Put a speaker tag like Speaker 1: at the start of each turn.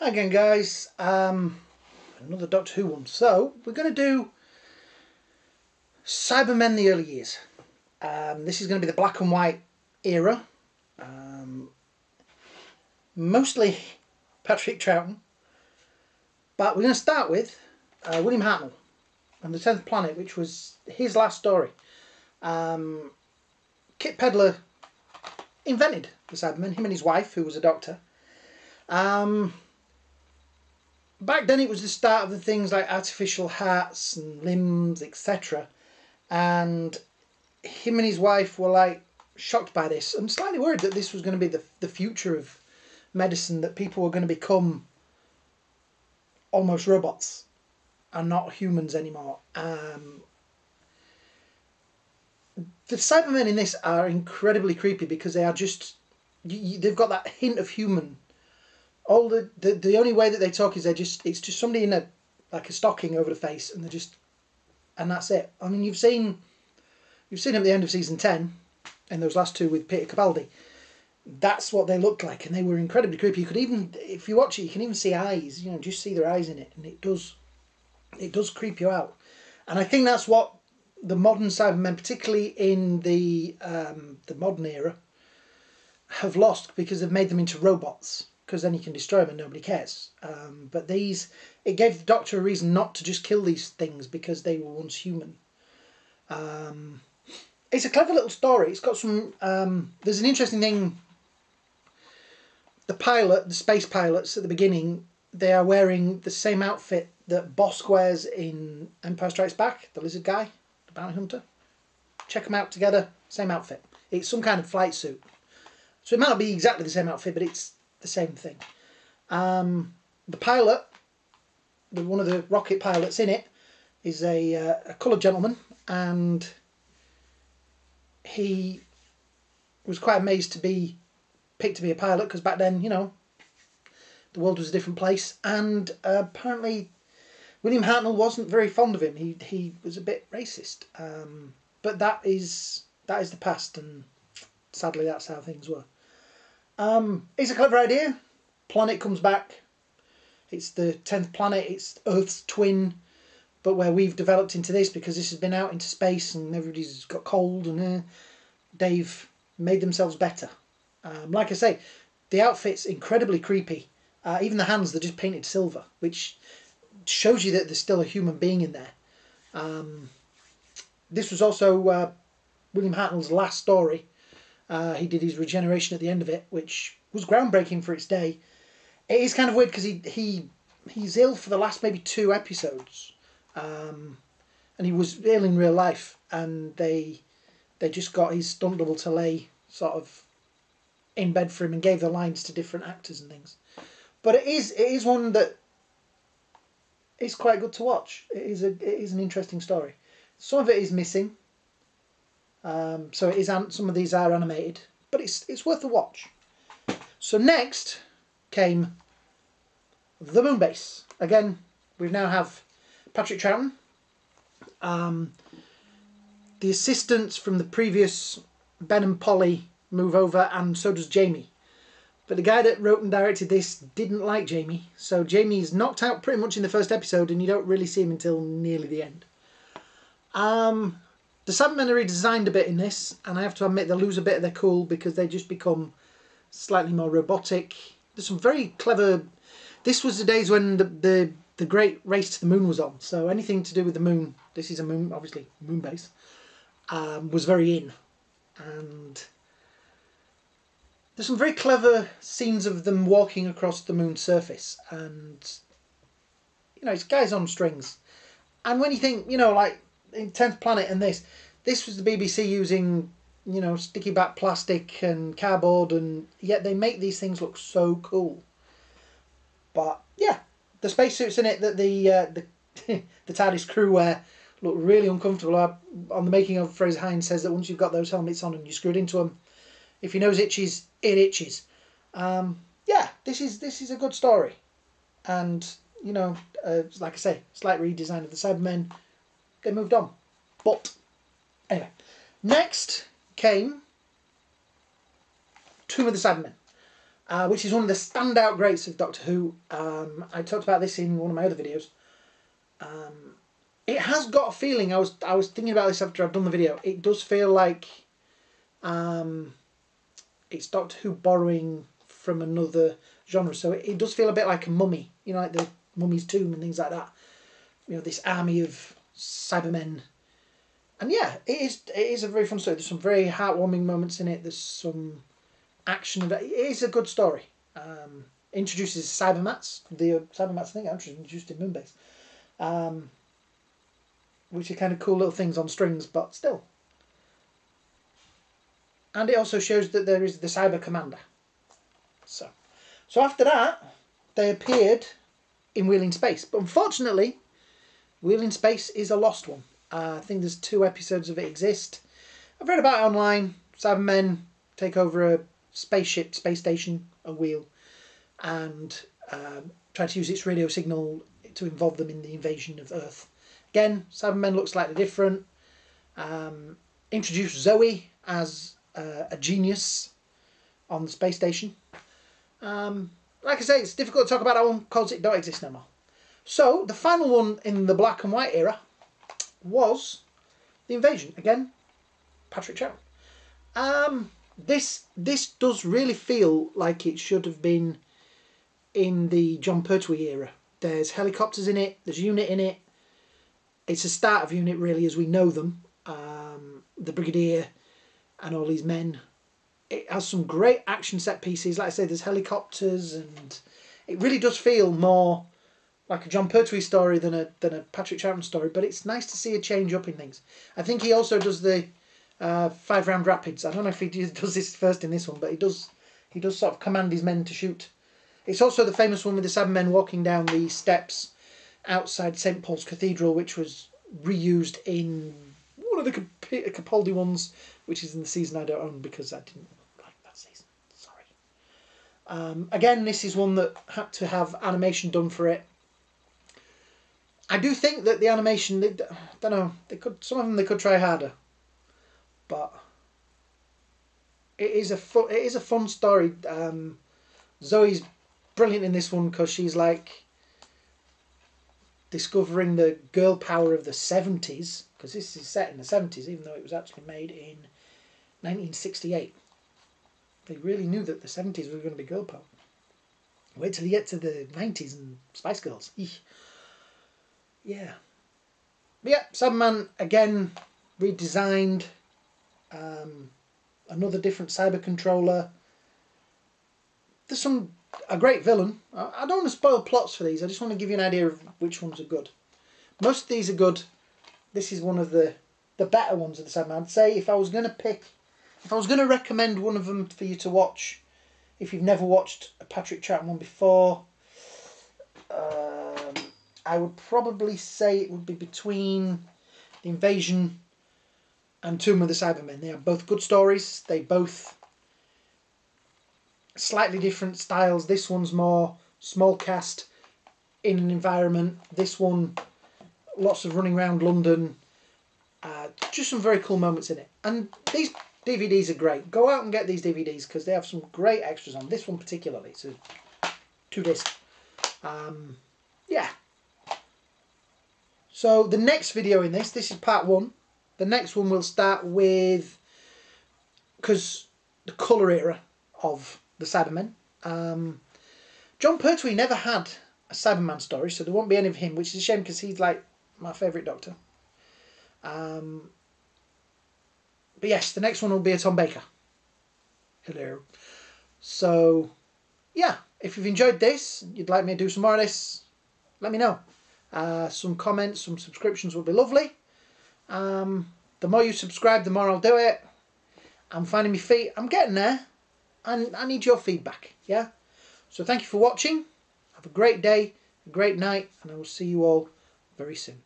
Speaker 1: Hi again, guys. Another Doctor Who one. So we're going to do Cybermen the early years. This is going to be the black and white era. Mostly Patrick Troughton. But we're going to start with William Hartnell and the 10th Planet, which was his last story. Kit Pedler invented the Cybermen, him and his wife, who was a doctor. Back then it was the start of the things like artificial hearts and limbs, etc. And him and his wife were like shocked by this and slightly worried that this was going to be the future of medicine, that people were going to become almost robots and not humans anymore. The Cybermen in this are incredibly creepy because they are just, they've got that hint of human. All the only way that they talk is it's just somebody in a stocking over the face, and and that's it. I mean, you've seen them at the end of season 10 and those last two with Peter Capaldi. That's what they looked like, and they were incredibly creepy. You could even, if you watch it, you can even see eyes. You know, just see their eyes in it, and it does creep you out. And I think that's what the modern Cybermen, particularly in the modern era, have lost, because they've made them into robots. Because then you can destroy them and nobody cares. But it gave the Doctor a reason not to just kill these things because they were once human. It's a clever little story. It's got some. There's an interesting thing. The space pilots at the beginning, they are wearing the same outfit that Bosk wears in Empire Strikes Back, the lizard guy, the bounty hunter. Check them out together, same outfit. It's some kind of flight suit. So it might not be exactly the same outfit, but it's the same thing. The pilot, one of the rocket pilots in it, is a coloured gentleman, and he was quite amazed to be picked to be a pilot, because back then, you know, the world was a different place, and apparently William Hartnell wasn't very fond of him. He was a bit racist, but that is the past, and sadly that's how things were. It's a clever idea. Planet comes back. It's the 10th planet. It's Earth's twin, but where we've developed into this, because this has been out into space and everybody's got cold, and they've made themselves better. Like I say, the outfit's incredibly creepy. Even the hands, they're just painted silver, which shows you that there's still a human being in there. This was also William Hartnell's last story. He did his regeneration at the end of it, which was groundbreaking for its day. It is kind of weird because he's ill for the last maybe 2 episodes, and he was ill in real life, and they just got his stunt double to lay sort of in bed for him and gave the lines to different actors and things. But it is one that is quite good to watch. It is an interesting story. Some of it is missing. So it is, some of these are animated, but it's worth a watch. So next came the Moon Base. Again, we now have Patrick Troughton. The assistants from the previous Ben and Polly move over, and so does Jamie. But the guy that wrote and directed this didn't like Jamie, so Jamie's knocked out pretty much in the first episode, and you don't really see him until nearly the end. The Cybermen are redesigned a bit in this, and I have to admit they lose a bit of their cool because they just become slightly more robotic. There's some very clever. This was the days when the great race to the moon was on, so anything to do with the moon, this is a moon, obviously moon base, was very in. And there's some very clever scenes of them walking across the moon's surface, and you know, it's guys on strings. And when you think, you know, like in 10th Planet and this was the BBC using, you know, sticky back plastic and cardboard, and yet they make these things look so cool. But yeah, the spacesuits in it that the TARDIS crew wear look really uncomfortable. On the making of, Fraser Hines says that once you've got those helmets on and you screwed into them, if your nose itches, it itches. Yeah, this is a good story, and you know, like I say, slight redesign of the Cybermen. They moved on. But anyway, next came Tomb of the Cybermen. which is one of the standout greats of Doctor Who. I talked about this in one of my other videos. It has got a feeling, I was thinking about this after I've done the video, it does feel like it's Doctor Who borrowing from another genre. So it does feel a bit like a Mummy, you know, like the Mummy's Tomb and things like that. You know, this army of cybermen. And yeah, it is a very fun story. There's some very heartwarming moments in it. There's some action. It is a good story. Introduces cybermats. The cybermats, I think, are introduced in Moonbase. Which are kind of cool little things on strings, but still. And it also shows that there is the Cyber Commander. So after that, they appeared in Wheel in Space. But unfortunately, Wheel in Space is a lost one. I think there's 2 episodes of it exist. I've read about it online. Cybermen take over a spaceship, space station, a wheel, and try to use its radio signal to involve them in the invasion of Earth. Again, Cybermen look slightly different. Introduce Zoe as a genius on the space station. Like I say, it's difficult to talk about that one because it don't exist no more. So, the final one in the black and white era was The Invasion. Again, Patrick Troughton. This does really feel like it should have been in the Jon Pertwee era. There's helicopters in it, there's UNIT in it. It's a start of UNIT really as we know them. The Brigadier and all these men. It has some great action set pieces. Like I say, there's helicopters, and it really does feel more like a Jon Pertwee story than a Patrick Troughton story. But it's nice to see a change up in things. I think he also does the 5-round rapids. I don't know if he does this first in this one, but he does sort of command his men to shoot. It's also the famous one with the Cybermen walking down the steps outside St. Paul's Cathedral, which was reused in one of the Capaldi ones, which is in the season I don't own because I didn't like that season. Sorry. Again, this is one that had to have animation done for it. I do think that the animation, I don't know, some of them they could try harder, but it is a fun story. Zoe's brilliant in this one because she's like discovering the girl power of the 70s, because this is set in the 70s, even though it was actually made in 1968. They really knew that the 70s were going to be girl power. Wait till you get to the 90s and Spice Girls. Eesh. Yeah. But yeah, Cyberman, again, redesigned. Another different cyber controller. There's a great villain. I don't want to spoil plots for these. I just want to give you an idea of which ones are good. Most of these are good. This is one of the better ones of the Cyberman. I'd say if I was going to recommend one of them for you to watch, if you've never watched a Patrick Troughton one before, I would probably say it would be between The Invasion and Tomb of the Cybermen. They are both good stories. They both slightly different styles. This one's more small cast in an environment. This one, lots of running around London. Just some very cool moments in it. And these DVDs are great. Go out and get these DVDs because they have some great extras on. This one particularly. It's a 2-disc. Yeah. So the next video in this is part 1. The next one will start with, because the colour era of the Cybermen. Jon Pertwee never had a Cyberman story, so there won't be any of him, which is a shame because he's like my favourite Doctor. But yes, the next one will be a Tom Baker. Hello. So, yeah, if you've enjoyed this, you'd like me to do some more of this, let me know. Some comments, some subscriptions would be lovely. The more you subscribe, the more I'll do it. I'm finding my feet. I'm getting there. And I need your feedback, yeah? So thank you for watching. Have a great day, a great night, and I will see you all very soon.